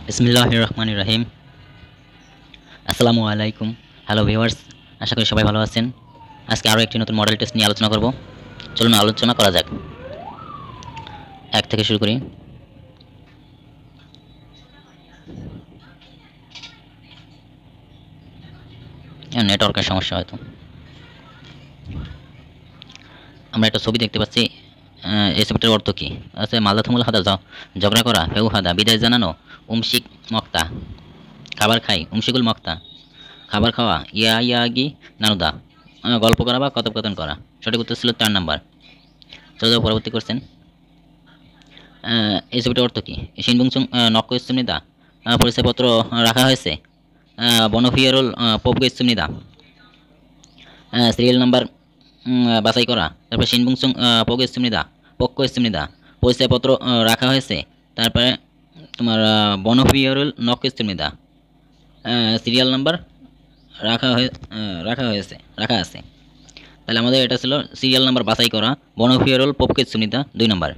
বিসমিল্লাহির রহমানির রহিম। আসসালামু আলাইকুম। হ্যালো ভিউয়ার্স, আশা করি সবাই ভালো আছেন। আজকে আরও একটি নতুন মডেল টেস্ট নিয়ে আলোচনা করব। চলুন আলোচনা করা যাক। 1 থেকে শুরু করি। নেটওয়ার্কের সমস্যা হয়তো। আমরা একটা ছবি দেখতে পাচ্ছি। এই ছবিটার অর্থ কী? আছে মালদা থুমুল হাদা ঝগড়া করা, ফেউ হাদা বিদায় জানানো, উমশিক মক্তা খাবার খাই, উমশিকুল মক্তা খাবার খাওয়া, ইয়া ইয়াগি নানুদা গল্প করা বা কথোপকথন করা। সঠিক উত্তর ছিল 4 নাম্বার। চলে যাও পরবর্তী কোশ্চেন। এই ছবিটার অর্থ কী? শিনবুংসুং নক্ক ইস্তুমনিদা পরিচয়পত্র রাখা হয়েছে। বনফিয়ারুল পবগো ইস্তুমনিদা সিরিয়াল নাম্বার বাছাই করা। তারপরে শিনবুংসুং পগো ইস্তুমনিদা পক্কো ইস্তুমনিদা পরিচয়পত্র রাখা হয়েছে। তারপরে তোমার বনফিয়ারুল নক্ক ইস্তুমনিদা সিরিয়াল নাম্বার রাখা আছে। তাহলে আমাদের এটা ছিল সিরিয়াল নাম্বার বাছাই করা। বনফিয়ারুল পবগো ইস্তুমনিদা 2 নাম্বার।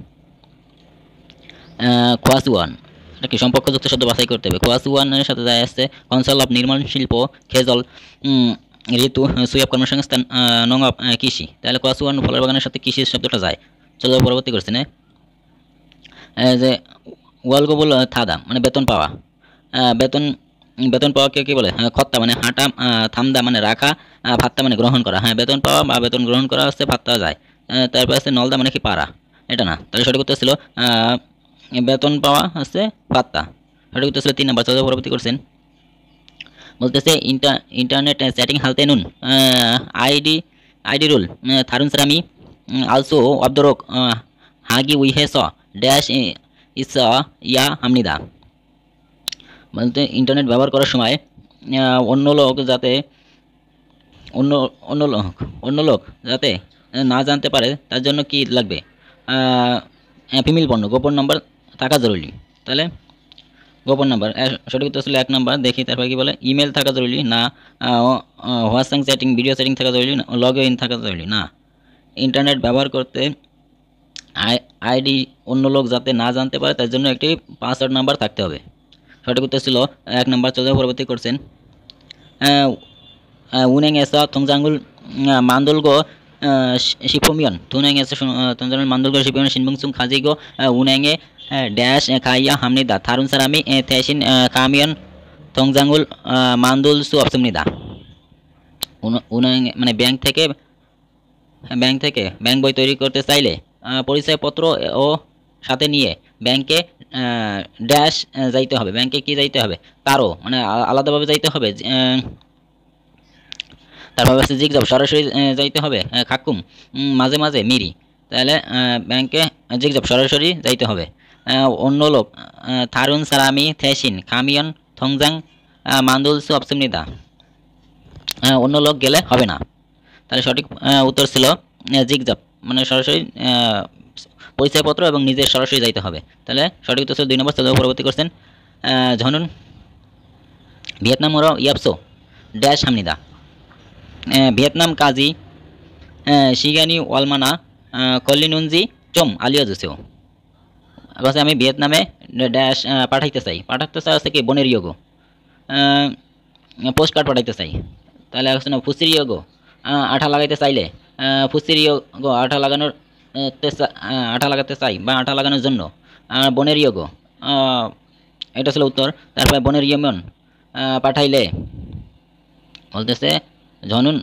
খোয়াসুয়ান এটা কি সম্পর্কযুক্ত শব্দ বাছাই করতে হবে। খোয়াসুয়ানের সাথে যায় আসছে কনসাল অফ নির্মাণ শিল্প, খেজল, ঋতু, সুয়াব কর্মসংস্থান, নঙাব কৃষি। তাহলে খোয়াসুয়ান ফলের বাগানের সাথে কৃষির শব্দটা যায়। চলো পরবর্তী করছে না যে ওয়ালগোবুল থাদা মানে বেতন পাওয়া। বেতন বেতন পাওয়াকে কী বলে? খত্তা মানে হাঁটা, থামদা মানে রাখা, ভাত্তা মানে গ্রহণ করা। হ্যাঁ, বেতন পাওয়া বা বেতন গ্রহণ করা হচ্ছে ভাত্তা যায়। তারপর আছে নলদা মানে কি পারা, এটা না। তাহলে সঠিক উত্তর ছিল বেতন পাওয়া হচ্ছে ভাত্তা। সঠিক উত্তর ছিল 3 নাম্বার। চলো পরবর্তী করছেন। বলতেছে ইন্টারনেট চ্যাটিং হালতে নুন আইডি রুল থারুন সারামি আলসো অব দ্য রোক হাগি উইহে স ড্যাশ ইস ইয়া হামনিদা। বলতে ইন্টারনেট ব্যবহার করার সময় অন্য লোক যাতে অন্য অন্য লোক যাতে না জানতে পারে তার জন্য কি লাগবে? ফিমেল পণ্য গোপন নাম্বার থাকা জরুরি। তাহলে গোপন নাম্বার সঠিক উত্তর ছিল 1 নাম্বার। দেখি তারপরে কি বলে? ইমেল থাকা জরুরি না, হোয়াটসঅ্যাপ চ্যাটিং ভিডিও চ্যাটিং থাকা জরুরি না, লগ ইন থাকা জরুরি না। ইন্টারনেট ব্যবহার করতে আইডি অন্য লোক যাতে না জানতে পারে তার জন্য একটি পাসওয়ার্ড নাম্বার থাকতে হবে। সঠিক উত্তর ছিল 1 নাম্বার। চলে পরবর্তী করছেন। উনেং এসা থংজাঙ্গুল মান্দুলগো শিফমিয়ন থুনেং এসা থংজাঙ্গুল মান্দুলগো শিফমিয়ন শিনবুংসুং খাজিগো উনেংয়ে ড্যাশ খাইয়া হামনিদা থারুন সারামি থেসিন কামিয়ন থংজাঙ্গুল মান্দুল সু অপসুমনিদা। উনেং মানে ব্যাংক বই তৈরি করতে চাইলে পরিচয়পত্র ও সাথে নিয়ে ব্যাংকে ড্যাশ যাইতে হবে। ব্যাংকে কি যাইতে হবে? তারও মানে আলাদাভাবে যাইতে হবে। তারপর হচ্ছে জিগজাব সরাসরি যাইতে হবে। খাকুম মাঝে মাঝে মিরি। তাহলে ব্যাংকে জিগজাব সরাসরি যাইতে হবে। অন্য লোক থারুন সারামি থেসিন খামিয়ন থংজাং মান্দুল সু অপসুমনিদা অন্য লোক গেলে হবে না। তাহলে সঠিক উত্তর ছিল জিগজাব মানে সরাসরি পরিচয়পত্র এবং নিজের সরাসরি যাইতে হবে। তাহলে সঠিক উত্তর ছিল 2 নম্বর। চলো পরবর্তী করছেন। ঝনুন ভিয়েতনাম ওরা ইয়াপসো ড্যাশ হামনিদা ভিয়েতনাম কাজী শিগানি ওয়ালমানা কল্লিনুনজি চম আলিয়া জুসেও। বলছে আমি ভিয়েতনামে ড্যাশ পাঠাতে চাই হচ্ছে কি বনের ইয়োগো পোস্ট কার্ড পাঠাইতে চাই। তাহলে হচ্ছে না ফুসির ইয়োগো আঠা লাগাইতে চাইলে ফুসির ইয়োগো আঠা লাগাতে চাই বা আঠা লাগানোর জন্য বনের ইয়োগো এটা ছিল উত্তর। তারপরে বনের ইয়মন পাঠাইলে বলতেছে ঝনুন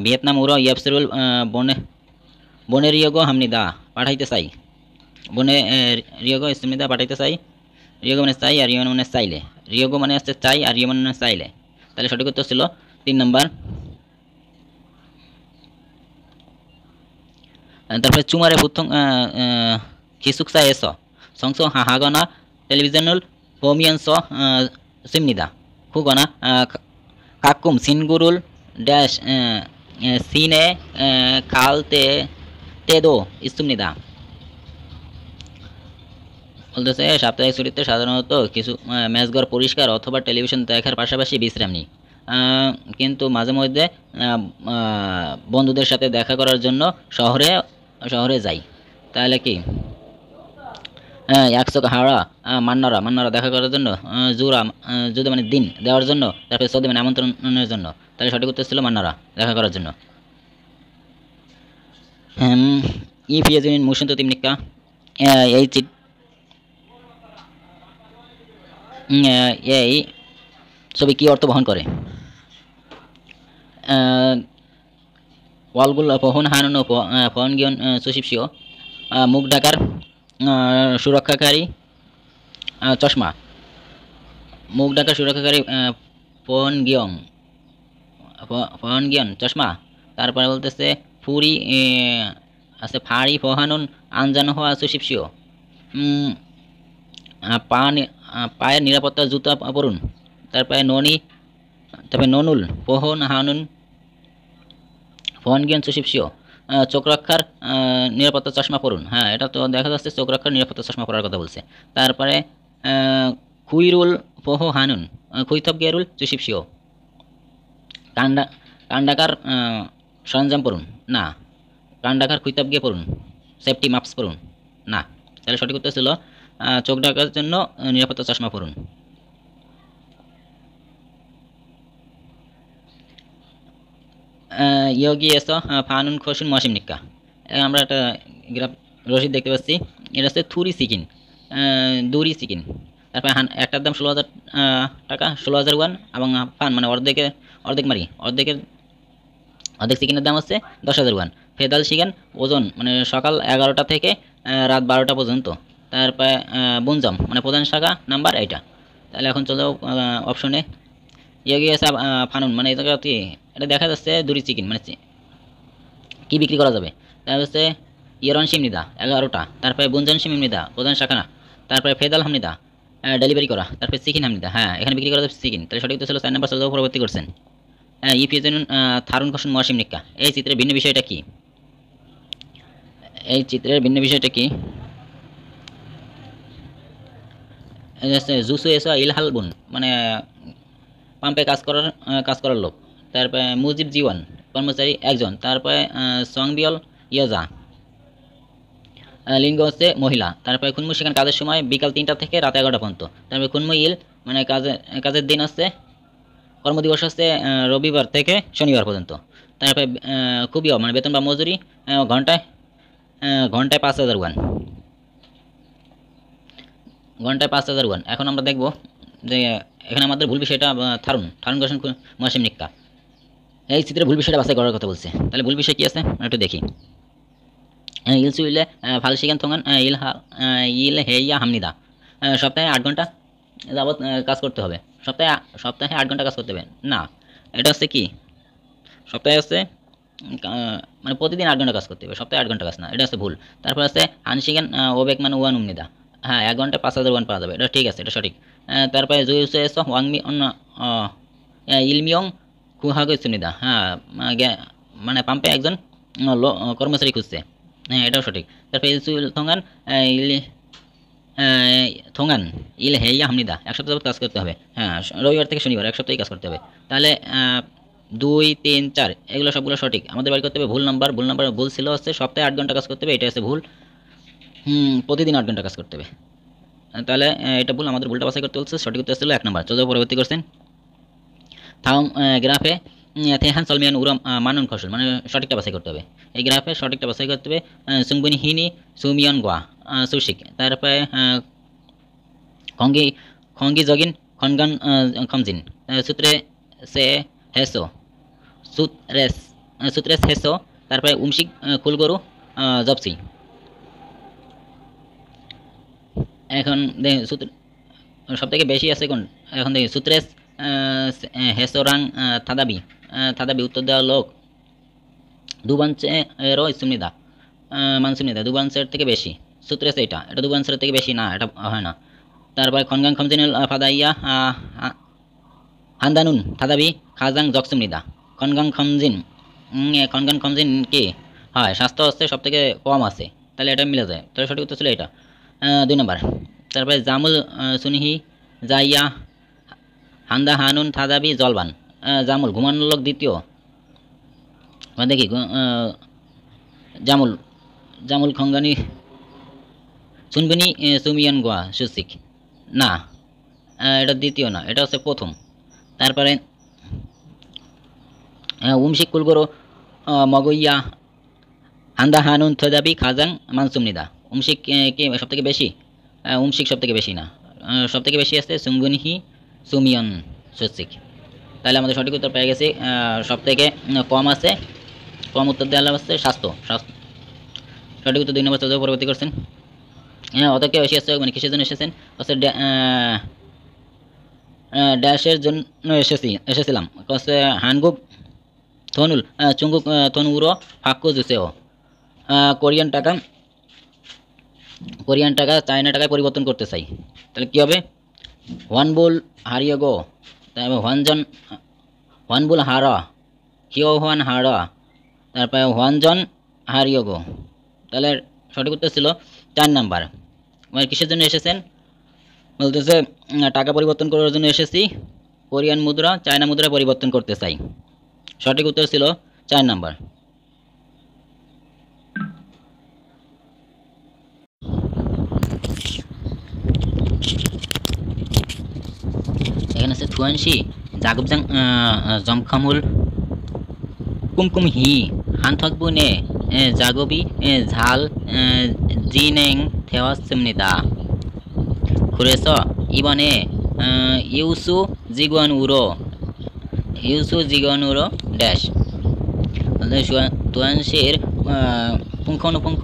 ভিয়েতনাম উড়ো ইয়াপসেরুল বনে রিয়োগো হামনিদা পাঠাইতে চাই। বনে রিয়োগো ইসমিদা পাঠাইতে চাই। রিয়োগো মানে চাই আর ইয়মন মানে চাইলে। রিয়োগো মানে হচ্ছে চাই আর ইয়মন মানে চাইলে। তাহলে সঠিক উত্তর ছিল 3 নম্বর। তারপরে চুমারে ফুথং খিসুকসা এস সংস হাগনা টেলিভিশনুল হোমিয়ানস সিমনিদা হুগনা কাকুম সিনগুরুল ড্যাশ সিনে খালতে তেদো ইস্তুমনিদা। বলতেছে সাপ্তাহিক ছুটিতে সাধারণত কিছু মেজঘর পরিষ্কার অথবা টেলিভিশন দেখার পাশাপাশি বিশ্রাম নিই, কিন্তু মাঝে মধ্যে বন্ধুদের সাথে দেখা করার জন্য শহরে যাই। তাহলে কি একশো হাওড়া মান্নারা মান্নারা দেখা করার জন্য জুরা জুদে মানে দিন দেওয়ার জন্য তারপরে সৌদি মানে আমন্ত্রণের জন্য তাহলে সঠিক উত্তর ছিল মান্নারা দেখা করার জন্য ই ফিয়াজুনিন মুসন্ত তিমনিকা এই এই ছবি কি অর্থ বহন করে ওয়ালগুল পহন হানন পহন গিয়ন সুশিপসিও মুখ ঢাকার সুরক্ষাকারী চশমা মুখ ঢাকার সুরক্ষাকারী পহন গিয়ন চশমা তারপরে বলতেছে ফুরি আছে ফাড়ি পহানুন আনজান হওয়া সুশিপসিও পায়ের নিরাপত্তা জুতা পরুন তারপরে ননুল পহন হানুন ফোন জ্ঞান সুশিপসিও চোখ রক্ষার নিরাপত্তা চশমা পরুন। হ্যাঁ, এটা তো দেখা যাচ্ছে চোখ রক্ষার নিরাপত্তা চশমা পরার কথা বলছে। তারপরে খুইরুল পোহো হানুন খুইথব গেরুল সুশিপসিও কান্ডাকার সরঞ্জাম পড়ুন না, কান্ডাকার খুইতাব গিয়ে পড়ুন, সেফটি মাস্ক পড়ুন না। তাহলে সঠিক উত্তর ছিল চোখ ঢাকার জন্য নিরাপত্তা চশমা পড়ুন। ইয়োগি এসো ফানুন খসুন মশিম নিক্কা। আমরা একটা গ্রাফ রসিদ দেখতে পাচ্ছি, এটা হচ্ছে থুরি সিকিন দুরি সিকিন। তারপরে একটার দাম 16,000 টাকা, 16,000 ওয়ান, এবং ফান মানে অর্ধেক মারি অর্ধেক চিকেনের দাম হচ্ছে 10,000 ওয়ান। ফেদাল চিকেন ওজন মানে সকাল 11টা থেকে রাত 12টা পর্যন্ত। তারপরে বুনজাম মানে প্রধান শাখা নাম্বার এইটা। তাহলে এখন চলো অপশনে ইয়োগি এসা ফানুন মানে এটা দেখা যাচ্ছে দুরি চিকেন মানে কি বিক্রি করা যাবে। তারপর হচ্ছে ইয়রন সিমনিদা 11টা, তারপরে বুনজান সিমনিদা প্রধান শাখা না, তারপরে ফেদাল হামনিদা ডেলিভারি করা, তারপরে চিকেন হামনিদা। হ্যাঁ, এখানে বিক্রি করা যাবে চিকেন। তাহলে সঠিক ছিল 4 নাম্বার চলে পরবর্তী করছেন। ইফিজেনুন থারুন খসুন মহাসিম নিক্কা। এই চিত্রের ভিন্ন বিষয়টা কি? এই চিত্রের ভিন্ন বিষয়টা কি? জুসু এসা ইলহাল বুন মানে পাম্পে কাজ করার লোক। তারপরে মুজিব জীবন কর্মচারী একজন। তারপরে সংবিয়ল ইয়জা লিঙ্গ হচ্ছে মহিলা। তারপরে খুনমু সেখানে কাজের সময় বিকাল 3টা থেকে রাত 11টা পর্যন্ত। তারপরে খুনমু ইল মানে কাজের দিন হচ্ছে কর্মদিবস হচ্ছে রবিবার থেকে শনিবার পর্যন্ত। তারপরে খুবই মানে বেতন বা মজুরি ঘন্টায় 5,000 ওয়ান, ঘন্টায় 5,000 ওয়ান। এখন আমরা দেখব যে এখানে আমাদের ভুল বিষয়টা থারুন গঠন মহাসিম নিক্কা। এই চিত্রে ভুল বিষয়টা বাছাই করার কথা বলছে। তাহলে ভুল বিষয় কি আছে একটু দেখি। ইলসুইলে ফালসিগান থঙ্গান ইল হেইয়া হামনিদা সপ্তাহে 8 ঘন্টা যাবত কাজ করতে হবে। সপ্তাহে 8 ঘন্টা কাজ করতে হবে না, এটা হচ্ছে কি সপ্তাহে হচ্ছে মানে প্রতিদিন 8 ঘন্টা কাজ করতে হবে, সপ্তাহে 8 ঘন্টা কাজ না, এটা হচ্ছে ভুল। তারপর আছে আনসিগান ওবেক মানে ওয়ান উমনিদা। হ্যাঁ, 1 ঘন্টায় 5,000 ওয়ান পাওয়া যাবে, এটা ঠিক আছে, এটা সঠিক। তারপরে জুইসে ওয়াংমি অন্য ইলমিয়ং খুহাগে সুনিদা। হ্যাঁ, মানে পাম্পে একজন কর্মচারী খুঁজছে। হ্যাঁ, এটাও সঠিক। তারপরে ইলসুইল থঙ্গান থঙ্গান ইল হেইয়া হামনিদা 1 সপ্তাহ কাজ করতে হবে। হ্যাঁ, রবিবার থেকে শনিবার 1 সপ্তাহে কাজ করতে হবে। তাহলে 2, 3, 4 এগুলো সবগুলো সঠিক। আমাদের বাড়ি করতে হবে ভুল নাম্বার ভুল ছিল হচ্ছে সপ্তাহে 8 ঘন্টা কাজ করতে হবে, এটা হচ্ছে ভুল। প্রতিদিন 8 ঘন্টা কাজ করতে হবে। তাহলে এটা ভুল, আমাদের ভুলটা বাছাই করতে বলছে। সঠিক উত্তর ছিল 1 নাম্বার। চলো পরবর্তী করছেন। থাউম গ্রাফে থেহান সলমিয়ান উরম মানুন খসল মানে সঠিকটা বাছাই করতে হবে। এই গ্রাফে সঠিকটা বাছাই করতে হবে। সুংবুনি হিনি সুমিয়ন গোয়া সুশিক। তারপরে খঙ্গি জগিন খনগান খমজিন সূত্রে সে হেসো সুত্রেস হেসো। তারপরে উমশিক কুলগরু জবসি। এখন দেখুন সূত্র সবথেকে বেশি আছে কোন? এখন দেখি সুত্রেস হেসোরাং থাদাবি উত্তর দেওয়া লোক দুবাঞ্চে রো ইসুমনিদা মানসুমনিদা দুবাঞ্চের থেকে বেশি। সুত্রেস এটা দুবাঞ্চের থেকে বেশি না, এটা হয় না। তারপরে খনগাং খমজিনুল ফাদাইয়া হান্দানুন থাদাবি খাজাং জকসুমনিদা। খনগাং খমজিন কি হয়? স্বাস্থ্য হচ্ছে সব থেকে কম আছে, তাহলে এটা মিলে যায়। তাহলে সঠিক উত্তর ছিল এটা 2 নম্বর। তারপরে জামুল সুনিহি জাইয়া হান্দা হানুন থাদাবি জলবান জামুল ঘুমানোর লোক দ্বিতীয়। দেখি জামুল খঙ্গানি সুনবনি সুমিয়ান গোয়া সুসিক না, এটা দ্বিতীয় না, এটা হচ্ছে প্রথম। তারপরে উমশিক কুলগোরো মগইয়া হান্দা হানুন থদাবি খাজাং মানসুমনিদা। উমশিক কি সব থেকে বেশি? উমশিক সব থেকে বেশি না, সব থেকে বেশি আছে সুঙ্গুনহি সুমিয়ন সুসিক। তাহলে আমাদের সঠিক উত্তর পেয়ে গেছি। সব থেকে কম আছে, কম উত্তর দেওয়া হচ্ছে স্বাস্থ্য। সঠিক উত্তর 2 নম্বর চলে পরবর্তী করছেন। অত কে বেশি আসছে মানে কিসের জন্য এসেছেন? হচ্ছে ড্যাশের জন্য এসেছিলাম হচ্ছে হানগুক থনুল চুঙ্গুক থনুরো ফাক্কু জুসেও। কোরিয়ান টাকা চায়না টাকায় পরিবর্তন করতে চাই। তাহলে কী হবে? ওয়ানবুল হারিয়ে গো, তারপর ওয়ানবুল হারা হিও ওয়ান হারা, তারপরে ওয়ানজন হারিয়ে গো। তাহলে সঠিক উত্তর ছিল 4 নাম্বার। মানে কিসের জন্য এসেছেন? বলতেছে টাকা পরিবর্তন করার জন্য এসেছি, কোরিয়ান মুদ্রা চায়না মুদ্রা পরিবর্তন করতে চাই। সঠিক উত্তর ছিল 4 নাম্বার। এখানে আছে থুয়ানশি জাগুবজাং জমখামুল কুমকুম হি হানথকবুনে জাগবি ঝাল জিনেং থেওয়াসমনিদা খুরেস ইবনে ইউসু জিগুয়ান উরো ড্যাশ। থুয়ানশির পুঙ্খানুপুঙ্খ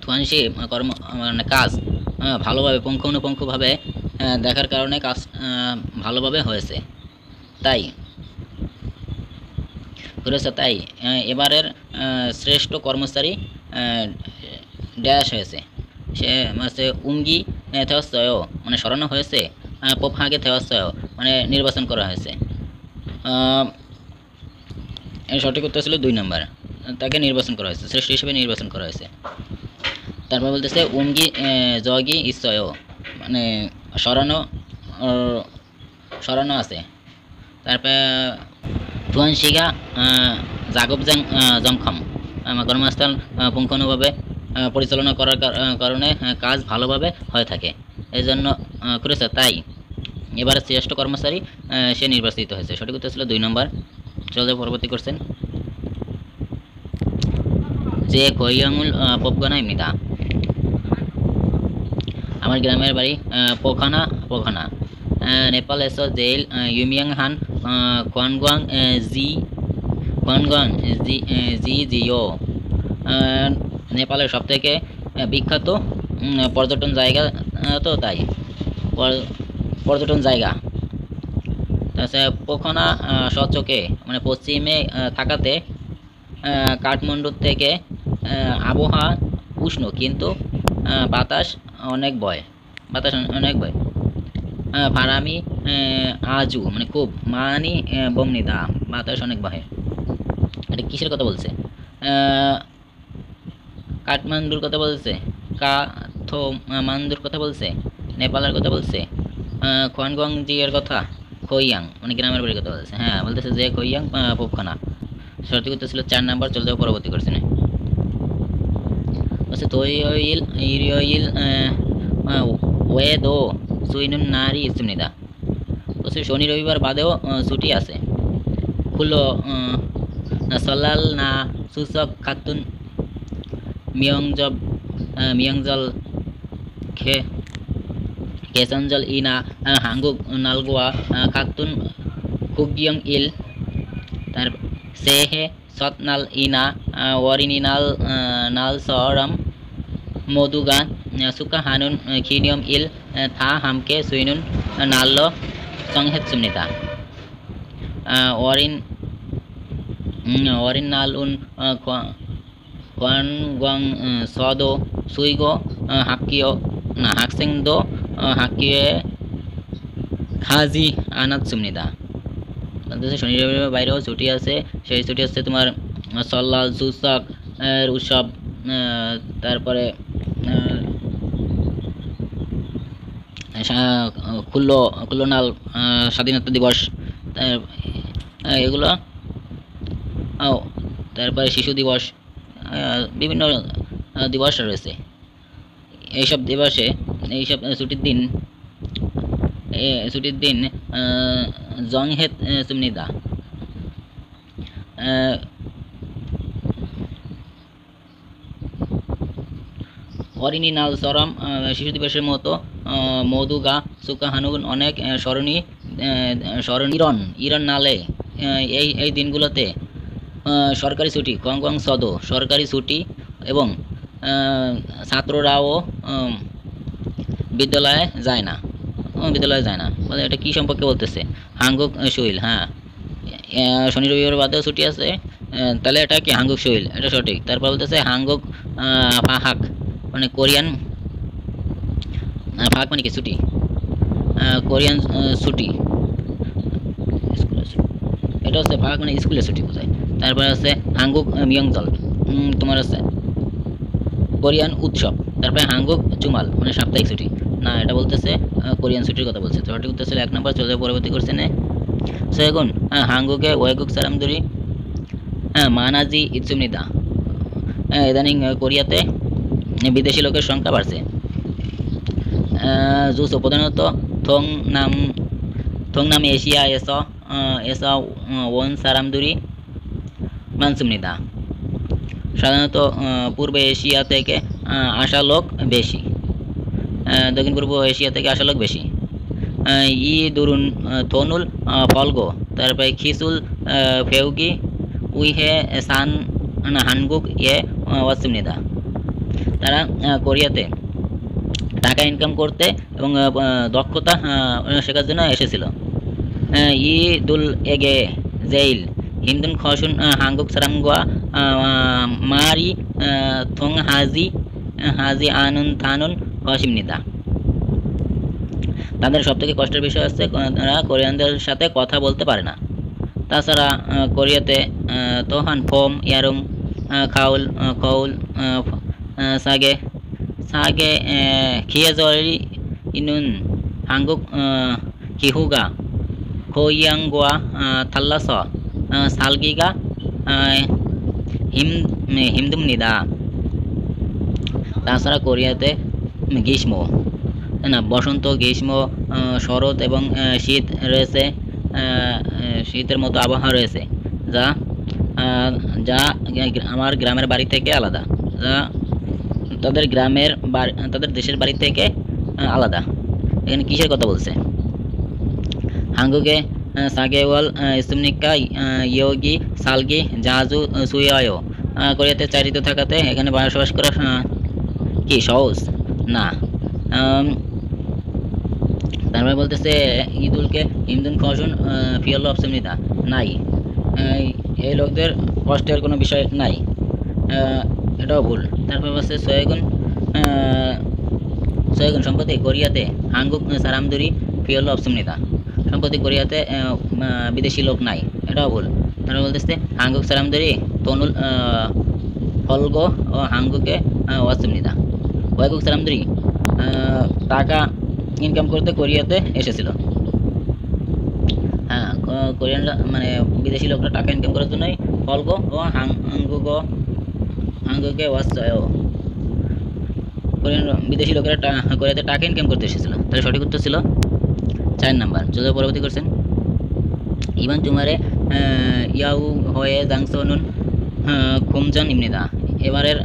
থুয়ানশি কর্ম মানে কাজ ভালোভাবে পুঙ্খানুপুঙ্খভাবে দেখার কারণে কাজ ভালোভাবে হয়েছে, তাই এবারের শ্রেষ্ঠ কর্মচারী ড্যাশ হয়েছে। সে হচ্ছে উমগি থেওয়াসয় মানে সরানো হয়েছে, পোপহাগে থেওয়াসয় মানে নির্বাচন করা হয়েছে। এর সঠিক উত্তর ছিল 2 নম্বর, তাকে নির্বাচন করা হয়েছে, শ্রেষ্ঠ হিসেবে নির্বাচন করা হয়েছে। তারপর বলতেছে উমগি জগি ইসয় মানে সরানো আছে। তারপরে থুয়ানশিগা জাগবজাং জমখাম কর্মস্থল পুঙ্খানুভাবে পরিচালনা করার কারণে কাজ ভালোভাবে হয়ে থাকে, এই জন্য করেছে, তাই এবারে শ্রেষ্ঠ কর্মচারী সে নির্বাচিত হয়েছে। সঠিক উত্তর ছিল 2 নম্বর। চলে পরবর্তী করছেন যে কৈয়ামুল পপগানা এমনিদা। আমার গ্রামের বাড়ি পোখানা নেপাল এসো জেল ইউমিয়াং হান কোয়ানগুয়াং জি জিও। নেপালের সবথেকে বিখ্যাত পর্যটন জায়গা, তো তাই পর্যটন জায়গা। তাছাড়া পোখনা সচকে মানে পশ্চিমে থাকাতে কাঠমান্ডুর থেকে আবহাওয়া উষ্ণ কিন্তু বাতাস অনেক বয়। ফারামি আজু মানে খুব মানি বমনিদা বাতাস অনেক বহে। এটা কিসের কথা বলছে? কাঠমান্ডুর কথা বলছে, কাঠমান্ডুর কথা বলছে, নেপালের কথা বলছে, খোয়ানগঞ্জি এর কথা, খৈয়াং মানে গ্রামের বাড়ির কথা বলছে। হ্যাঁ, বলতেছে যে খৈয়াং পোপখানা। সঠিক উত্তর ছিল 4 নাম্বার। চলে যাও পরবর্তী কোশ্চেনে। বলছে তৈল ইরিয়ইল ওয়েদো সুইনুন নারী ইসমিদা। বলছে শনি রবিবার বাদেও ছুটি আছে। খুলো সলাল না সূচক খাতুন মিয়ংজল খেসাঞ্জল ইনা হাঙ্গুক নালগোয়া খাতুন কুগিয়ং ইল। তার সেহে সতনাল ইনা ওয়ারিনিনাল নাল সরম মধুগান সুকা হানুন খিনিয়ম ইল থা হামকে সুইনুন নাল্লো সংহেত সুমনিতা। ওয়ারিন নাল উন কোয়ানগুয়াং সদো সুইগো হাকিও না হাকসেং দো হাকিয়ে খাজি আনাত সুমনিদা। শনি রবিবার বাইরেও ছুটি আছে, সেই ছুটি হচ্ছে তোমার সল্লাল সূচক এর উৎসব, তারপরে খুলনাল স্বাধীনতা দিবস এগুলো, তারপরে শিশু দিবস, বিভিন্ন দিবস রয়েছে। এইসব দিবসে এইসব ছুটির দিন জংহেত সুমনিদা অরিনিনাল চরম শিশু দিবসের মতো মধুগা সুকাহানুন অনেক স্মরণীয় ইরন নালে এই দিনগুলোতে সরকারি ছুটি কং সদ সরকারি ছুটি এবং ছাত্ররাও বিদ্যালয়ে যায় না বলে এটা কি সম্পর্কে বলতেছে? হাঙ্গুক শৈল, হ্যাঁ শনি রবিবার বাদেও ছুটি আছে, তাহলে এটা কি হাঙ্গুক শৈল, এটা সঠিক। তারপর বলতেছে হাঙ্গুক ফাহাক মানে কোরিয়ান ফাহাক মানে কি ছুটি, কোরিয়ান ছুটি, এটা হচ্ছে ফাহাক মানে স্কুলের ছুটি বোঝায়। তারপরে আছে হাঙ্গুক মিয়ংজল, তোমার আছে কোরিয়ান উৎসব। তারপরে হাঙ্গুক চুমাল মানে সাপ্তাহিক ছুটি, না এটা বলতেছে কোরিয়ান ছুটির কথা বলছে। তো সঠিক উত্তর ছিল 1 নম্বর। চলে পরবর্তী কোশ্চেনে। সেগুন হাঙ্গুকে ওয়েগুক সারামদুরি মানাজি ইৎসুমনিদা। ইদানিং কোরিয়াতে বিদেশি লোকের সংখ্যা বাড়ছে। জুসো প্রধানত থং নাম এশিয়া এসা ওন সারামদুরি মানসুমনিদা। সাধারণত পূর্ব এশিয়া থেকে আসা লোক বেশি, দক্ষিণ পূর্ব এশিয়া থেকে আসা লোক বেশি। ই দুরুন থনুল ফলগো, তারপরে খিসুল ফেউগি উইহে সান হানগুক ওয়াসুমনিদা। তারা কোরিয়াতে টাকা ইনকাম করতে এবং দক্ষতা শেখার জন্য এসেছিল। ই দুল এগে জেইল হিমদুন খসুন হাঙ্গুক সারামগোয়া মারি থং হাজি আনুন থানুন খসিমনিদা। তাদের সবথেকে কষ্টের বিষয় হচ্ছে তারা কোরিয়ানদের সাথে কথা বলতে পারে না। তাছাড়া কোরিয়াতে তোহান ফোম ইয়ারুম খাউল খৌল সাগে খিয়েজরি ইনুন হাঙ্গুক হিহুগা খোয়াংগোয়া থাল্লাস সালগিগা হিমদুমনিদা। তাছাড়া কোরিয়াতে গ্রীষ্ম না বসন্ত, গ্রীষ্ম, শরৎ এবং শীত রয়েছে, শীতের মতো আবহাওয়া রয়েছে, যা যা আমার গ্রামের বাড়ি থেকে আলাদা, যা তাদের দেশের বাড়ি থেকে আলাদা। এখানে কিসের কথা বলছে? হাঙ্গুকে সাগেওয়াল সুমনিকা ইয়োগি সালগি জাজু সুয়ায়ো। কোরিয়াতে 4 ঋতু থাকাতে এখানে বসবাস করা কি সহজ না। তারপরে বলতেছে ঈদুলকে হিমদুন খসুন ফিয়ল অপসুমনিদা নাই, এই লোকদের কষ্টের কোনো বিষয় নাই, এটাও ভুল। তারপর বলছে সয়েগুন সম্প্রতি কোরিয়াতে হাঙ্গুক সারামদুরি ফিয়ল অপসুমনিদা। সম্প্রতি কোরিয়াতে বিদেশি লোক নাই, এটাও ভুল। তারপর বলতেছে হাঙ্গুক সারামদুরি তনুল ফলগো ও হাঙ্গুকে ওয়াসুমনিদা। ওয়াগুক সারামদুরি টাকা ইনকাম করতে কোরিয়াতে এসেছিল। হ্যাঁ, কোরিয়ানরা মানে বিদেশি লোকরা টাকা ইনকাম করার জন্যই ফলগো ও হাঙ্গুকে ওয়াসয় কোরিয়ান বিদেশি লোকেরা কোরিয়াতে টাকা ইনকাম করতে এসেছিল। তাহলে সঠিক উত্তর ছিল 4 নাম্বার। চলে পরবর্তী কোশ্চেন। ইভান চুমারে ইয়াউ হয়ে জাংসনুন খুমজন ইমনিদা। এবারের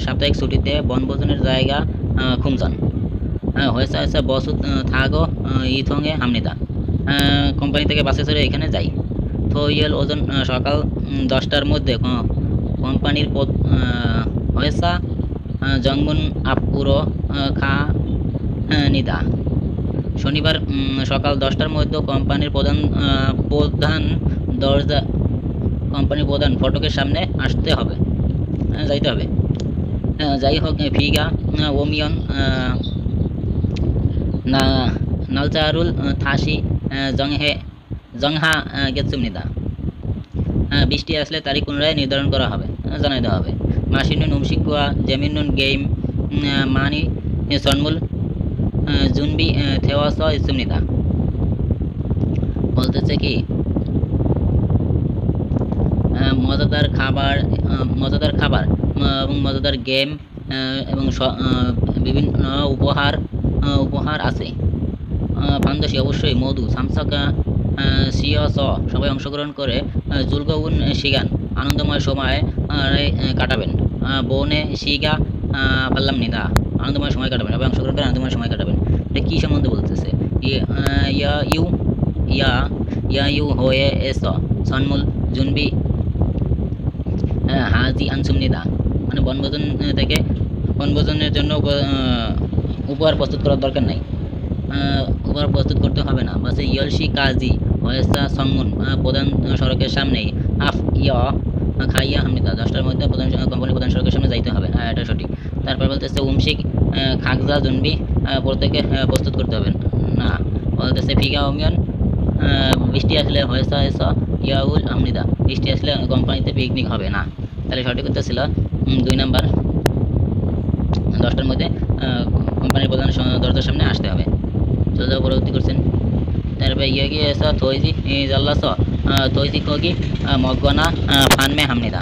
সাপ্তাহিক ছুটিতে বনভোজনের জায়গা খুমজন হয়েছে বসু থাগো ইথংয়ে হামনিদা। কোম্পানি থেকে বাসে চড়ে এখানে যাই। থইয়েল ওজন সকাল 10টার মধ্যে কোম্পানির হয়েছে জংমুন আপুরো খা নিদা। শনিবার সকাল 10টার মধ্যে কোম্পানির প্রধান ফটকের সামনে আসতে হবে, যাইতে হবে। যাই হোক ফিগা ওমিয়ন নালচারুল থাসি জংহা গেতসুমনিদা। বৃষ্টি আসলে তারিখ পুনরায় নির্ধারণ করা হবে, জানাই দেওয়া হবে। মাসিনুন উমশিকুয়া জেমিনুন গেম মানি সনমুল জুনবি থেওয়াস ইসুমনিদা। বলতেছে কি মজাদার খাবার এবং মজাদার গেম এবং বিভিন্ন উপহার আছে। ফান্দসি অবশ্যই মধু সামসাকা সিয়া স সবাই অংশগ্রহণ করে জুলগউন শিগান আনন্দময় সময় কাটাবেন। বনে শিগা পাল্লাম নিদা আনন্দময় সময় কাটাবেন, সবাই অংশগ্রহণ করে আনন্দময় সময় কাটাবেন। এটা কী সম্বন্ধে বলতেছে? ইয়া ইউ ইয়া ইয়া ইউ হয়ে এস সন্মুল জুনবি হাজি আনসুম নিদা, মানে বনভোজন থেকে বনভোজনের জন্য উপহার প্রস্তুত করার দরকার নাই, উপহার প্রস্তুত করতে হবে না। বাসে ইয়লসি কাজী হয়েসা সংমুন প্রধান সড়কের সামনেই আফ ইয় খাইয়া হামনিদা 10টার মধ্যে কোম্পানির প্রধান সড়কের সামনে যাইতে হবে। হ্যাঁ, এটা সঠিক। তারপর বলতেছে উমশিক খাগজা জুনবি প্রত্যেকে প্রস্তুত করতে হবে না। বলতেছে ফিগা অমিয়ন বৃষ্টি আসলে হয়েসা এসা ইয়াউল আমনিদা, বৃষ্টি আসলে কোম্পানিতে পিকনিক হবে না। তাহলে সঠিক উত্তর ছিল 2 নাম্বার, 10টার মধ্যে কোম্পানির প্রধান দরজার সামনে আসতে হবে। চলে যাও পরবর্তী করছেন। তারপরে ইয়ে গিয়ে এসা থইজি জাল্লাস থইজি কগি মগনা ফানমে হামনিদা,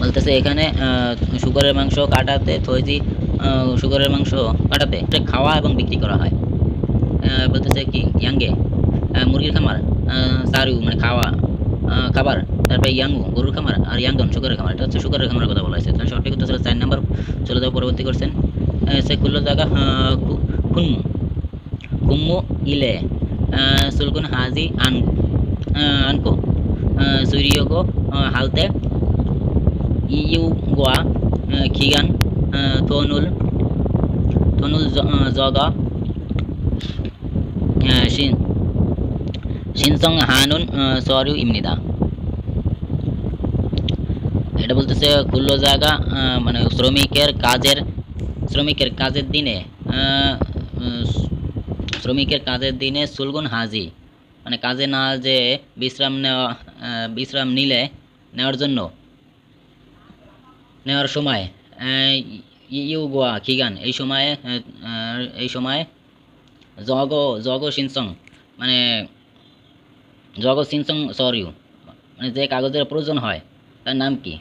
বলতেছে এখানে শুকরের মাংস কাটাতে থইজি শুকরের মাংস কাটাতে খাওয়া এবং বিক্রি করা হয়। বলতেছে কি ইয়াঙ্গে মুরগির খামার, সারু মানে খাবার, তারপরে ইয়াঙ্গু গরুর খামার, আর ইয়াঙ্গন শুকরের খামার। এটা হচ্ছে শুকরের খামারের কথা বলা হয়েছে। তাহলে সঠিক উত্তর ছিল 4 নাম্বার। চলে যাও পরবর্তী করছেন। সে খুললো জায়গা খুম্মু ইলে সুলগুন হাজি আনকো সুরিয়োগো হালতে ইউ গোয়া খিগান থনুল জগা শিনসং হানুন সরিউ ইমনিদা। এটা বলতেছে খুল্লো জায়গা মানে শ্রমিকের কাজের দিনে সুলগুন হাজি, মানে কাজে না যে বিশ্রাম নেওয়ার সময় ইউ গোয়া খিগান এই সময় জগ সিনসং মানে সিনসং সরিউ, মানে যে কাগজের প্রয়োজন হয় তার নাম কি,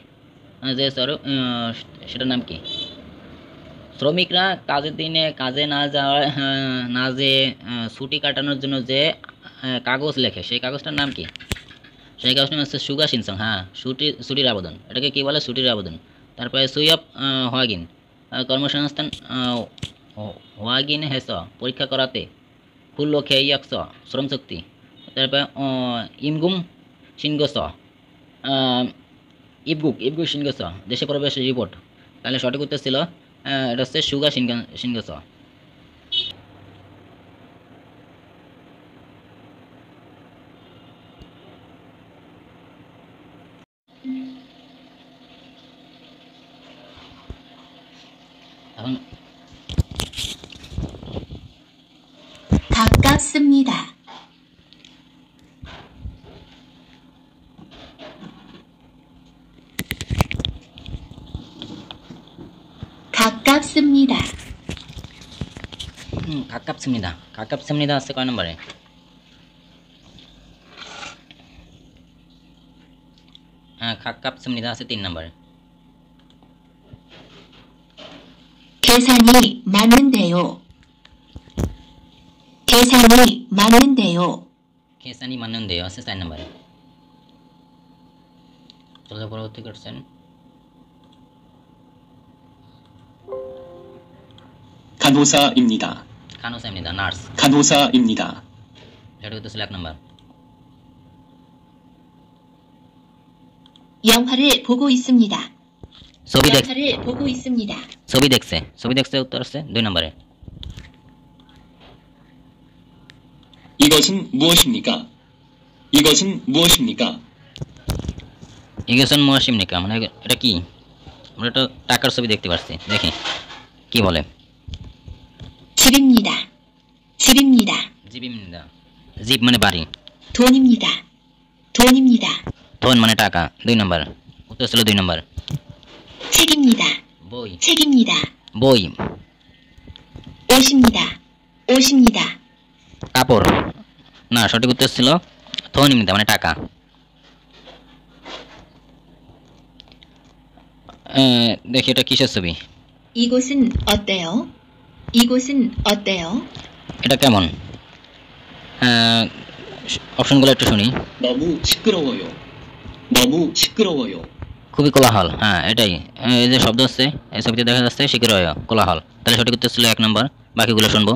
মানে যে সেটার নাম কি? শ্রমিকরা কাজের দিনে কাজে না যে ছুটি কাটানোর জন্য যে কাগজ লেখে সেই কাগজটার নাম কি? সেই কাগজটা হচ্ছে সুগা সিনসং। হ্যাঁ, ছুটির আবেদন, এটাকে কি বলে? ছুটির আবেদন। তারপরে সুইপ হোয়াগিন কর্মসংস্থান হোয়াগিন হেস পরীক্ষা করাতে খুল্লো খেয়াক্স শ্রমশক্তি। তারপরে ইমগুম সিনগস ইবগুক সিনগস দেশে প্রবেশ রিপোর্ট। তাহলে সঠিক উত্তর ছিল এটা হচ্ছে সুগা সিনগস। এখন 가깝습니다. 가깝습니다. 가깝습니다 আছে কয় নম্বরে? 가깝습니다 আছে 3 নম্বরে। 계산이 맞는데요. 계산이 맞는데요 আছে 4 নম্বরে। চলো পরবর্তী করছেন। 간호사입니다. নার্স। 간호사입니다. এটা হচ্ছে 1 নম্বর। 영화를 보고 있습니다. ছবি দেখছে উত্তর আছে 2 নম্বরে। 이것은 무엇입니까? ইগেশন মুয়াশিমনিকা মানে এটা কি? আমরা একটা টাকার ছবি দেখতে পাচ্ছি, দেখি কি বলে। 집입니다. জিপ মানে বাড়ি। 돈입니다. ধন মানে টাকা 2 নম্বর। উত্তর ছিল 2 নম্বর। 책입니다. বই। 옷입니다. কাপড় না, সঠিক উত্তর ছিল ধনিমিতা মানে টাকা। দেখি এটা কিসের ছবি? 이곳은 어때요? 이곳은 어때요? এটা কেমন? অপশনগুলো একটু শুনি। 너무 시끄러워요. 너무 시끄러워요. খুবই কোলাহল, হ্যাঁ এটাই। এই যে শব্দ হচ্ছে এই ছবিতে দেখা যাচ্ছে শিকিরয় কোলাহল, তাহলে সঠিক উত্তর ছিল 1 নম্বর। বাকিগুলো শুনবো।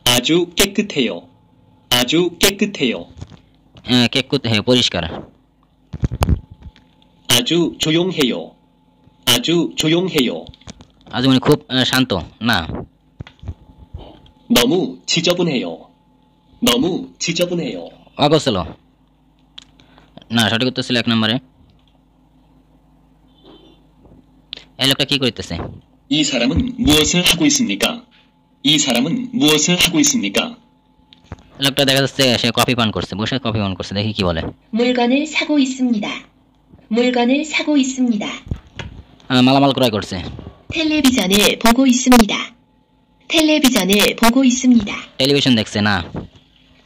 아주 깨끗해요. 아주 깨끗해요. কেকুত হে পরিষ্কার। 아주 조용해요. 아주 조용해요. আজ মানে খুব শান্ত না। 너무 지저분해요. 너무 지저분해요. অগোছালো না, সঠিক উত্তর ছিল 1 নম্বরে। এই লোকটা কি করতেছে? 이 사람은 무엇을 하고 있습니까? 이 사람은 무엇을 하고 있습니까? লোকটা দেখা যাচ্ছে সে কফি পান করছে, বসে কফি পান করছে, দেখি কি বলে। 물건을 사고 있습니다. 물건을 사고 있습니다. মালামাল ক্রয় করছে। 텔레비전을 보고 있습니다. 텔레비전을 보고 있습니다. টেলিভিশন দেখছে না।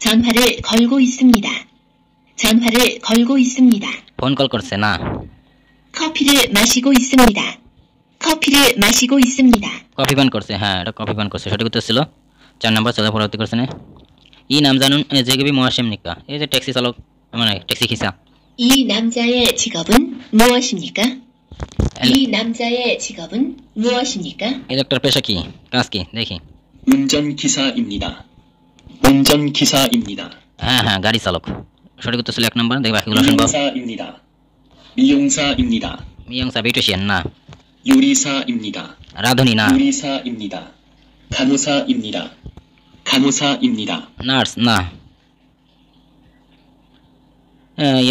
전화를 걸고 있습니다. 전화를 걸고 있습니다. ফোন কল করছে না। 커피를 마시고 있습니다. 커피를 마시고 있습니다. কফি পান করছে, হ্যাঁ এটা কফি পান করছে, সঠিক উত্তর ছিল 4 নম্বর। চলা পরবর্তী করছে না। 이 남자는 직업이 무엇입니까? এই যে ট্যাক্সি চালক মানে ট্যাক্সি খিসা। 이 남자의 직업은 무엇입니까? 이 남자의 직업은 무엇입니까? এই লোকটার পেশা কি, কাজ কি দেখি। 운전기사입니다. 운전기사입니다. হ্যাঁ হ্যাঁ গাড়ি চালক, সঠিক উত্তর ছিল 1 নম্বর। দেখি বাকিগুলো শুনবো। 미용사입니다. 미용사입니다. মিয়ংসা বিউটিশিয়ান না। 요리사입니다. রাঁধুনি না। 요리사입니다. 간호사입니다. 간호사입니다. নার্স না।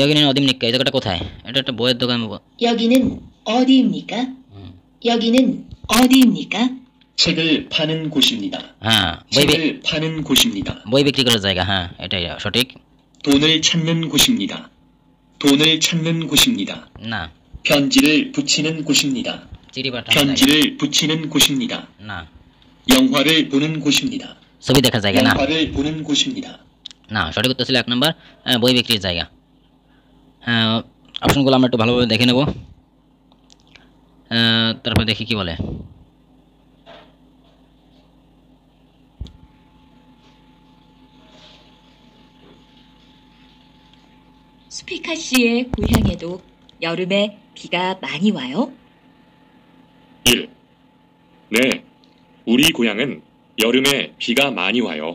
여기는 어딥니까? 이 জায়গাটা কোথায়? এটা একটা বইয়ের দোকান। 여기는 어디입니까? 여기는 어디입니까? 책을 파는 곳입니다. হ্যাঁ বই 책을 파는 곳입니다. বই বিক্রি করার জায়গা, হ্যাঁ এটাই সঠিক। 돈을 찾는 곳입니다. 돈을 찾는 곳입니다. না। 편지를 붙이는 곳입니다. চিঠি পাঠানোর জায়গা 편지를 붙이는 곳입니다. না। 영화를 보는 곳입니다. ছবি দেখার জায়গা না। 영화를 보는 곳입니다. না, সঠিক উত্তর ছিল 1 নম্বর বই বিক্রির জায়গা। অপশনগুলো আমরা একটু ভালোভাবে দেখে নেব, তারপর দেখি কি বলে। 스피카 씨의 고향에도 여름에 비가 많이 와요? 1. 네, 우리 고향은 여름에 비가 많이 와요.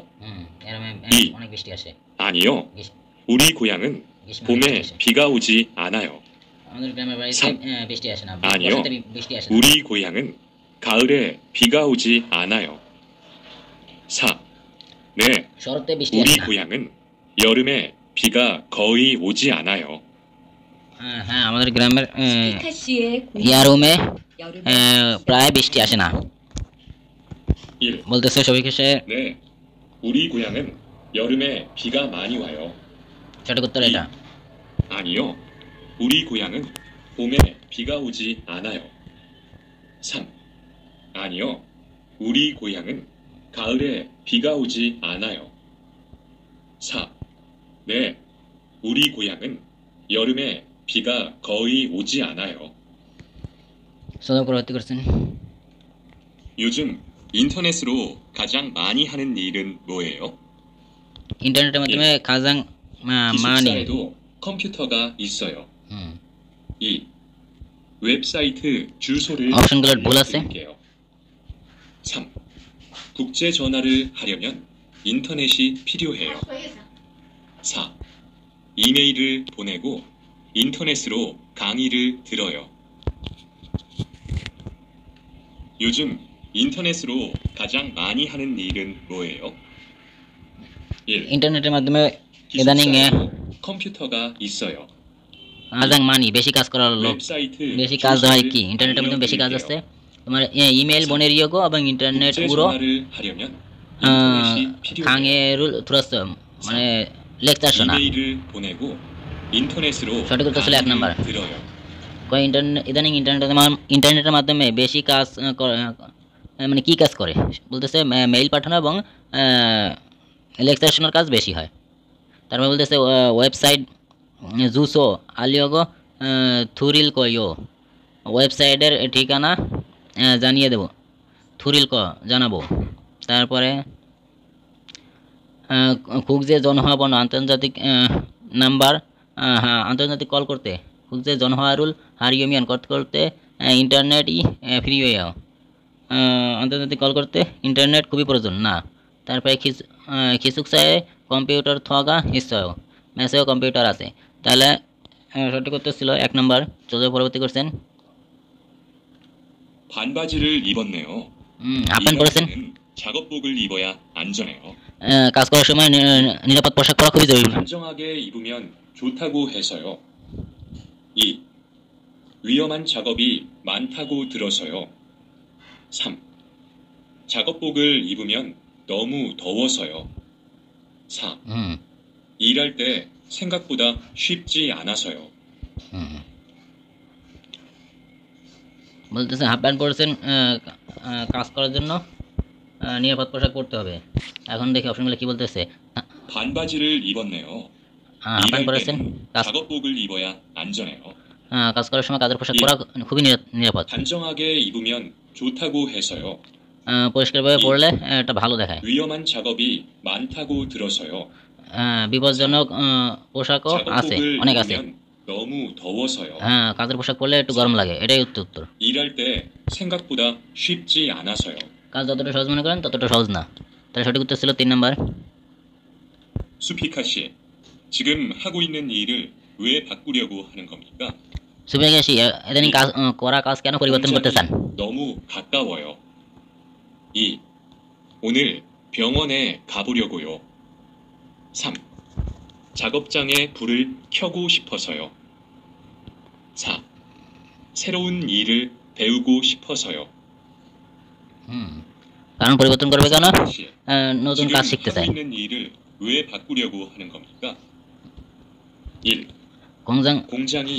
এরমে ই। অনেক বৃষ্টি আসে। 아니요, গ্রীষ্ম- 우리 고향은 গ্রীষ্মে 봄에 বৃষ্টি আসে। 비가 오지 않아요. আমাদের গ্রামের বাড়িতে সাম। বৃষ্টি আসে না। আনিও। বর্ষাতে বৃষ্টি আসে না। 우리 고향은 가을에 비가 오지 않아요. 4. 네, শরতে বৃষ্টি 우리 আসে না। 고향은 여름에 비가 거의 오지 않아요. হ্যাঁ আমাদের গ্রামের 스피카 씨의 ইয়ারুমে 여름에 প্রায় বৃষ্টি আসে না। 1. বলতেছে সবাই শেষে 네, 우리 고향은 여름에 비가 많이 와요. সঠিক উত্তর এটা। 아니요, 우리 고향은 봄에 비가 오지 않아요. 3. 아니요, 우리 고향은 가을에 비가 오지 않아요. 4. 네, 우리 고향은 여름에 비가 거의 오지 않아요. সদা পরবর্তী করছেন। 요즘 인터넷으로 가장 많이 하는 일은 뭐예요? ইন্টারনেটের মাধ্যমে 가장 많이 기숙사에도 컴퓨터가 있어요. 2. 웹사이트 주소를 옵션গুলো ভুল আছে। 알려드릴게요. 3. 국제 전화를 하려면 인터넷이 필요해요. 4. 이메일을 보내고 인터넷으로 강의를 들어요. 요즘 인터넷으로 가장 많이 하는 일은 뭐예요? 1. ইন্টারনেটের মাধ্যমে ইদানিং 기숙사에도 컴퓨터가 있어요. 가장 많이 বেশি কাজ করার লোক, 웹사이트 বেশি কাজ হয় 주소를 কি ইন্টারনেটের মাধ্যমে বেশি কাজ আছে 알려드릴게요. তোমার 이메일 보내려고 এবং 인터넷 국제 으로 전화를 하려면 인터넷이 필요해요. 강의를 들었어 মানে লেকচার শোনা। 이메일을 보내고 인터넷으로 সঠিক উত্তর ছিল 1 강의를 নাম্বার। 들어요. কয় ইদানিং ইন্টারনেটের মাধ্যমে বেশি কাজ মানে কি কাজ করে বলতেছে মেইল পাঠানো এবং লেকচার শোনার কাজ বেশি হয়। তারপর বলতেছে ওয়েবসাইট জুসো আলিওগো থুরিল কয়ো ওয়েবসাইটের ঠিকানা জানিয়ে দেব। থুরিল ক জানাবো। তারপরে খুঁজে জনহওয়া আন্তর্জাতিক নাম্বার, হ্যাঁ আন্তর্জাতিক কল করতে খুঁজে জনহওয়ারুল হারিয়মিয়ান করতে করতে ইন্টারনেট ফ্রি হয়ে যাও। আন্তর্জাতিক কল করতে ইন্টারনেট খুবই প্রয়োজন না। তারপরে খিচুক চায় কম্পিউটার থগা নিশ্চয় মেসেও কম্পিউটার আছে। তাহলে সঠিক উত্তর ছিল 1 নম্বর। চলে পরবর্তী করছেন। 반바지를 입었네요. হাফপ্যান্ট পরেছেন। 이번에는 작업복을 입어야 안전해요. কাজ করার সময় নিরাপদ পোশাক পরা খুবই জরুরি। 단정하게 입으면 좋다고 해서요. 2. 위험한 작업이 많다고 들어서요. 3. 작업복을 입으면 너무 더워서요. 4. 일할 때 생각보다 쉽지 않아서요. বলতেছে হাফপ্যান্ট পরেছেন কাজ করার জন্য নিরাপদ পোশাক পরতে হবে। এখন দেখি অপশনগুলো কি বলতেছে। 반바지를 입었네요. হাফপ্যান্ট পরেছেন কাজ 작업복을 입어야 안전해요. কাজ করার সময় কাজের পোশাক পরা খুবই নিরাপদ। 단정하게 입으면 좋다고 해서요. পরিষ্কারভাবে পরলে এটা ভালো দেখায়। 위험한 작업이 많다고 들어서요. বিপজ্জনক পোশাকও আছে, 작업복을 অনেক আছে। 입으면 너무 더워서요. কাজের পোশাক পরলে একটু গরম লাগে, এটাই উত্তর। 일할 때 생각보다 쉽지 않아서요. কাজ যতটা সহজ মনে করেন ততটা সহজ না। তাহলে সঠিক উত্তর ছিল 3 নম্বর। 수피카 씨, 지금 하고 있는 일을 왜 바꾸려고 하는 겁니까? সুবিধাশী ইদানিং কাজ করা কাজ কেন পরিবর্তন করতে চান? 너무 가까워요. 2. 오늘 병원에 가보려고요. 3. 작업장에 불을 켜고 싶어서요. 4. 새로운 일을 배우고 싶어서요. কারণ পরিবর্তন করবে কেন? 수피카 씨, নতুন 지금 কাজ শিখতে 하고 চাই। 있는 일을 왜 바꾸려고 하는 겁니까? 1. 공장이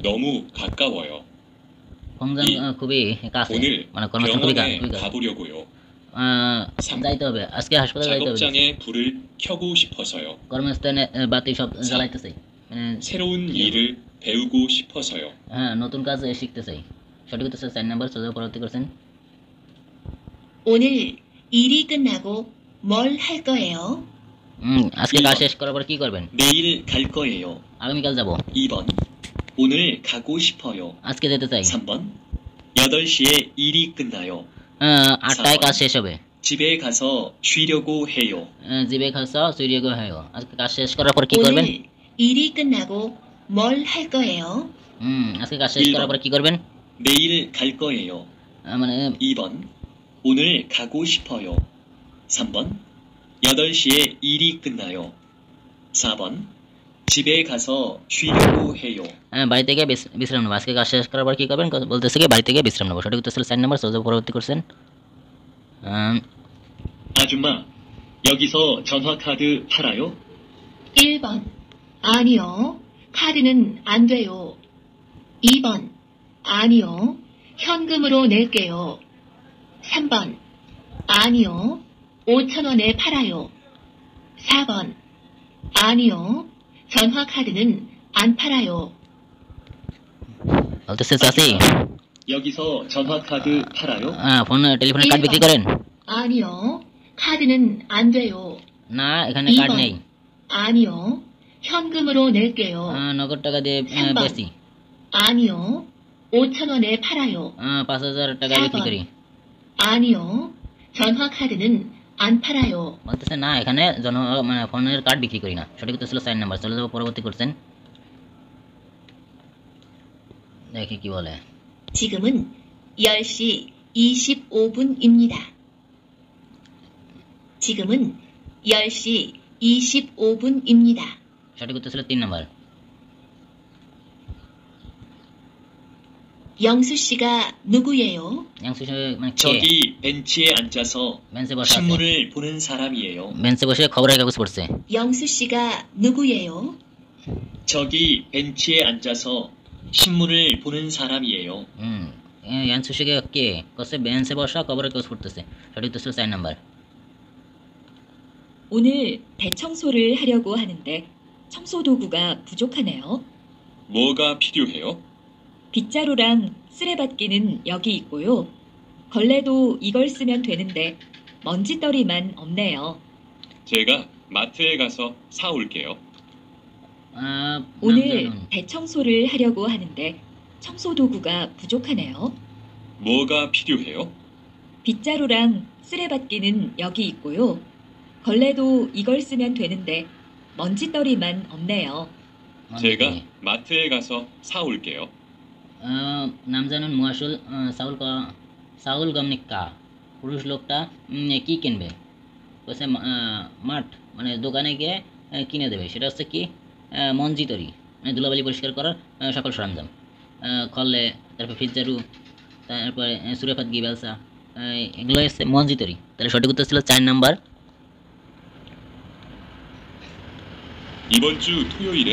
너무 가까워요. 공장 খুবই কাছে, 오늘 মানে কর্মস্থান খুবই 병원에 কাছে। 가보려고요. যাইতে হবে, আজকে হাসপাতালে যাইতে হবে। 작업장에 불을 켜고 싶어서요. কর্মস্থানে বাতি সব জ্বালাইতে চাই, 새로운 일을 배우고 싶어서요. নতুন কাজ শিখতে চাই। সঠিক উত্তর 4 নম্বর। চলে পরবর্তী করছেন। 오늘 일이 끝나고 뭘 할 거예요? আজকে কাজ শেষ করার পর কি করবেন? 내일 갈 거예요. আগামীকাল যাব। 2번. 오늘 가고 싶어요. আজকে যেতে চাই। 3번. 8시에 일이 끝나요. 8টায় কাজ শেষ হবে। 집에 가서 쉬려고 해요. জিবে খাসা সুরিয়গো হয়ো। আজকে কাজ শেষ করার পর কি করবেন? 오늘 일이 끝나고 뭘 할 거예요? আজকে কাজ শেষ করার পর কি করবেন? 내일 갈 거예요. মানে 2번. 오늘 가고 싶어요. 3번. 8시에 일이 끝나요. 4번. 집에 가서 쉬려고 해요. বাড়ি থেকে বিশ্রাম নেব। আজকে কাজ শেষ করার পর কি করবেন? বলতেছে কি বাড়ি থেকে বিশ্রাম নেব। সঠিক উত্তর ছিল 4 নম্বর। চলে পরবর্তী করছেন। 아줌마, 여기서 전화카드 팔아요? 1번. 아니요. 카드는 안 돼요. 2번. 아니요. 현금으로 낼게요. 3번. 아니요. 5,000원에 팔아요. 4번. 아니요. 전화카드는 안 팔아요. বলতেছে চাচি 여기서 전화카드 팔아요? ফোন টেলিফোনের কার্ড বিক্রি করেন? 아니요. 카드는 안 돼요. না, এখানে কার্ড নেই। 아니요. 현금으로 낼게요. নগদ টাকা দিয়ে বেশি। 아니요. 5,000원에 팔아요. 5,000 টাকা বিক্রি করি। 아니요. 전화카드는 안 팔아요. বলতেছে না, এখানে মানে ফোনের কার্ড বিক্রি করি না। সঠিক উত্তর ছিল 4 নম্বর। চলে যাব পরবর্তী করছেন। দেখি কি বলে। 지금은 10시 25분입니다. 지금은 10시 25분입니다. সঠিক উত্তর ছিল 3 নম্বর। 영수 씨가 누구예요? 양수 씨 মানে কে? 저기 벤치에 앉아서 বেঞ্চে বসে আছে। 신문을 보는 사람이에요. বেঞ্চে বসে খবরের কাগজ পড়ছে। 영수 씨가 누구예요? 저기 벤치에 앉아서 신문을 보는 사람이에요. 양수 씨가 কে? কসে বেঞ্চে বসা খবরের কাগজ পড়তেছে। সঠিক উত্তর ছিল 4 নম্বর। 오늘 대청소를 하려고 하는데 청소 도구가 부족하네요. 뭐가 필요해요? 빗자루랑 쓰레받기는 여기 있고요. 걸레도 이걸 쓰면 되는데 먼지떨이만 없네요. 제가 마트에 가서 사올게요. 오늘 남자는 대청소를 하려고 하는데 청소 도구가 부족하네요. 뭐가 필요해요? 빗자루랑 쓰레받기는 여기 있고요. 걸레도 이걸 쓰면 되는데 먼지떨이만 없네요. 제가 먼지. 마트에 가서 사올게요. 남자는 মুয়াসুল চাউল গম নিকা পুরুষ লোকটা কি কিনবে বলছে মাঠ মানে দোকানে গিয়ে কিনে দেবে সেটা হচ্ছে কি মঞ্জি তরি মানে ধুলাবালি পরিষ্কার করার সকল সরঞ্জাম খল্লে তারপর ফিজারু তারপরে সুরেফাত গি বেলসা এগুলো হচ্ছে মঞ্জি তরি তাহলে সঠিক উত্তর ছিল 4 নাম্বার 이번 주 토요일에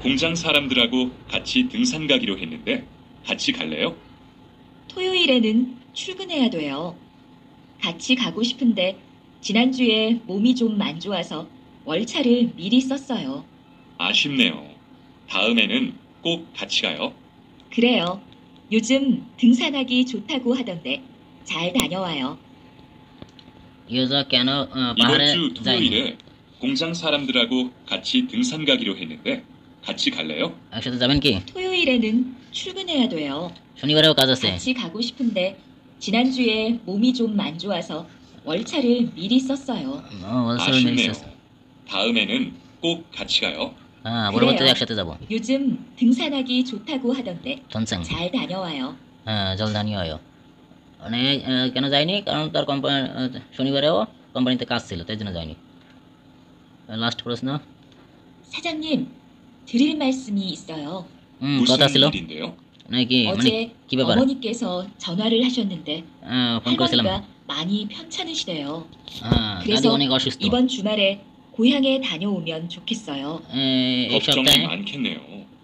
공장 사람들하고 같이 등산 가기로 했는데 같이 갈래요? 토요일에는 출근해야 돼요. 같이 가고 싶은데 지난주에 몸이 좀 안 좋아서 월차를 미리 썼어요. 아쉽네요. 다음에는 꼭 같이 가요. 그래요. 요즘 등산하기 좋다고 하던데 잘 다녀와요. ইয়োজা কেন 이번 পাহাড়ে 주 যায়নি 토요일에 공장 사람들하고 같이 등산 가기로 했는데 같이 갈래요? একসাথে যাবেন কি 토요일에는 출근해야 돼요. শনিবারেও কাজ আছে 같이 가고 싶은데 지난주에 몸이 좀 안 좋아서 월차를 미리 썼어요. অলসো 아쉽네요. 다음에는 꼭 같이 가요. পরবর্তীতে 그래요. একসাথে যাব 요즘 등산하기 좋다고 하던데 টনসেং 잘 다녀와요. জলধানি হয় মানে কেন যায়নি কারণ তার কোম্পানি শনিবারেও কোম্পানিতে কাজ ছিল তাই জন্য যায়নি লাস্ট প্রশ্ন 사장님, 드릴 말씀이 있어요. কথা 무슨 ছিল 일인데요? নাকি মানে 어제 কি ব্যাপার 어머니께서 전화를 하셨는데 ফোন করেছিলাম 할머니가 많이 편찮으시대요. দাদি 그래서 অনেক অসুস্থ 이번 주말에 고향에 다녀오면 좋겠어요. এই 걱정이 সপ্তাহে 많겠네요.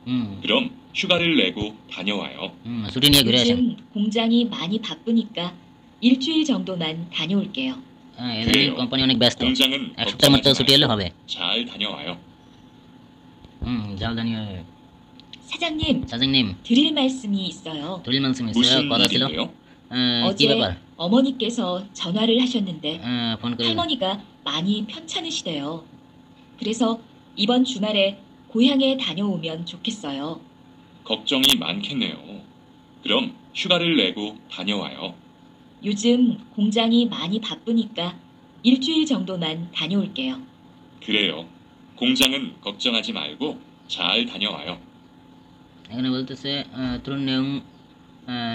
হুম 그럼 휴가를 내고 다녀와요. ছুটি নিয়ে ঘুরে আসেন 요즘 공장이 많이 바쁘니까 일주일 정도만 다녀올게요. এদের 그래요. কোম্পানি অনেক ব্যস্ত 공장은 এক সপ্তাহের মতো 걱정하지 ছুটি হলে 말고 হবে 잘 다녀와요. জলধানি হয় 사장님, সাজিংনিম 드릴 말씀이 있어요. দলিল মানসিম 무슨 কথা ছিল 일인데요? কি ব্যাপার 어제 어머니께서 전화를 하셨는데 ফোন করে 할머니가 많이 편찮으시대요. 그래서 이번 주말에 고향에 다녀오면 좋겠어요. 걱정이 많겠네요. 그럼 휴가를 내고 다녀와요. 요즘 공장이 많이 바쁘니까 일주일 정도만 다녀올게요. 그래요. 공장은 걱정하지 말고 잘 다녀와요. এখানে বলতেছে তুরুন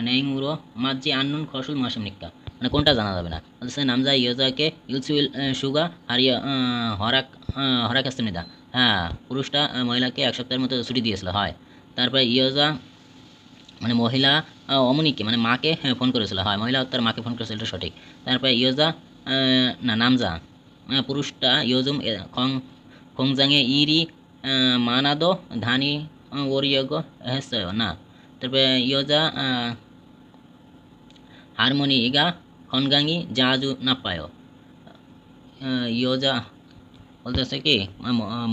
নেইংউরো মাঝি আন্নুন খসুল মাসিম নিক্কা মানে কোনটা জানা যাবে না বলতেছে নামজা ইয়োজাকে ইলসুইল সুগা হারিয়া হরাক হাস্তানিদা হ্যাঁ পুরুষটা মহিলাকে এক সপ্তাহের মতো ছুটি দিয়েছিল হয় তারপরে ইয়োজা মানে মহিলা অমনিকে মানে মাকে ফোন করেছিল হয় মহিলা তার মাকে ফোন করেছিল এটা সঠিক তারপরে ইয়োজা না নামজা পুরুষটা ইয়োজুম খংজাঙে ইরি মানাদো ধানি ওরিয়গো হেসয় না তারপরে ইয়োজা হারমোনি ইগা খনগাঙ্গি জাজু না পায় ইয়োজা বলতেছে কি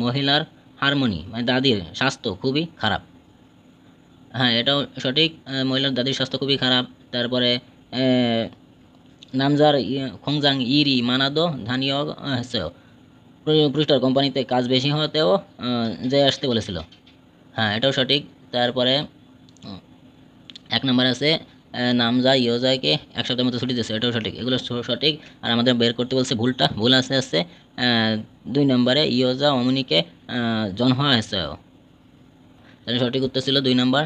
মহিলার হারমোনি মানে দাদির স্বাস্থ্য খুবই খারাপ হ্যাঁ এটাও সঠিক মহিলার দাদির স্বাস্থ্য খুবই খারাপ তারপরে নামজার খংজাং ইরি মানাদো ধানিয় হেসয় পুরুষটার কোম্পানিতে কাজ বেশি হতেও যে আসতে বলেছিল হ্যাঁ এটাও সঠিক তারপরে এক নম্বর আছে নামজা ইয়োজাকে এক সপ্তাহের মতো ছুটি দিয়েছে এটাও সঠিক এগুলো সঠিক আর আমাদের বের করতে বলছে ভুলটা ভুল আছে 2 নম্বরে ইয়োজা অমনিকে জন্ম হয়েছে তাহলে সঠিক উত্তর ছিল 2 নম্বর